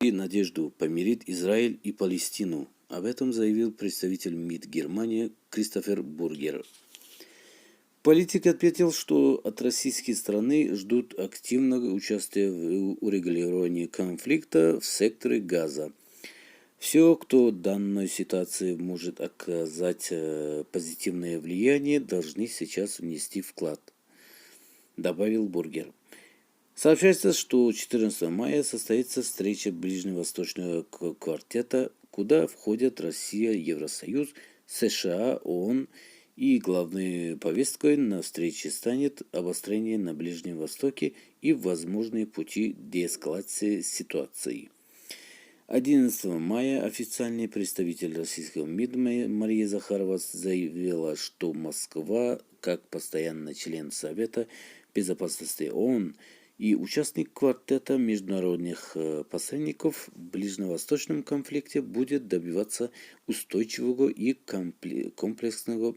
и надежду помирить Израиль и Палестину. Об этом заявил представитель МИД Германии Кристофер Бургер. Политик отметил, что от российской стороны ждут активного участия в урегулировании конфликта в секторе Газа. Все, кто в данной ситуации может оказать позитивное влияние, должны сейчас внести вклад, добавил Бургер. Сообщается, что 14 мая состоится встреча Ближневосточного квартета, куда входят Россия, Евросоюз, США, ООН, и главной повесткой на встрече станет обострение на Ближнем Востоке и возможные пути деэскалации ситуации. 11 мая официальный представитель российского МИД Мария Захарова заявила, что Москва, как постоянный член Совета Безопасности ООН и участник квартета международных посредников в ближневосточном конфликте, будет добиваться устойчивого и комплексного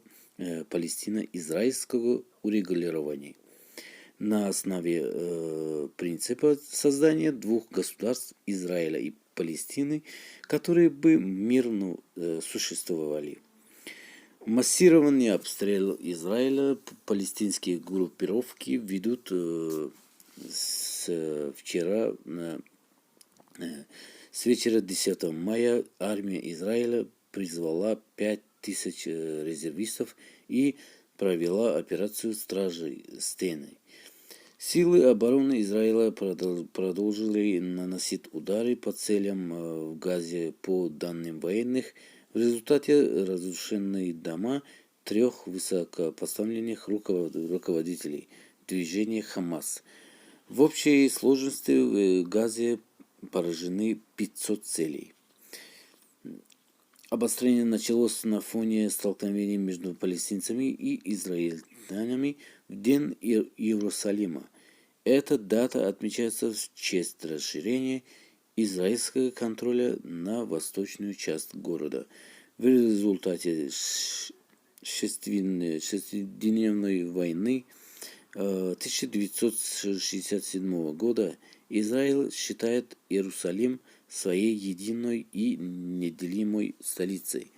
палестино-израильского урегулирования на основе принципа создания двух государств Израиля и Палестины, которые бы мирно существовали. Массированный обстрел Израиля палестинские группировки ведут с вечера 10 мая. Армия Израиля призвала 5000 резервистов и провела операцию «Стражи стены». Силы обороны Израиля продолжили наносить удары по целям в Газе. По данным военных, в результате разрушены дома 3 высокопоставленных руководителей движения «Хамас». В общей сложности в Газе поражены 500 целей. Обострение началось на фоне столкновений между палестинцами и израильтянами в День Иерусалима. Эта дата отмечается в честь расширения израильского контроля на восточную часть города. В результате шестидневной войны 1967 года Израиль считает Иерусалим своей единой и неделимой столицей.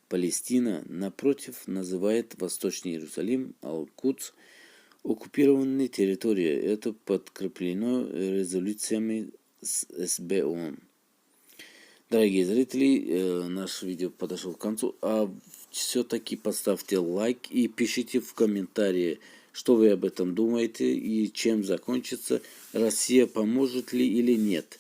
Палестина, напротив, называет Восточный Иерусалим Аль-Кудс оккупированной территорией. Это подкреплено резолюциями СБ ООН. Дорогие зрители, наше видео подошло к концу, а все-таки поставьте лайк и пишите в комментарии, что вы об этом думаете и чем закончится, Россия поможет ли или нет.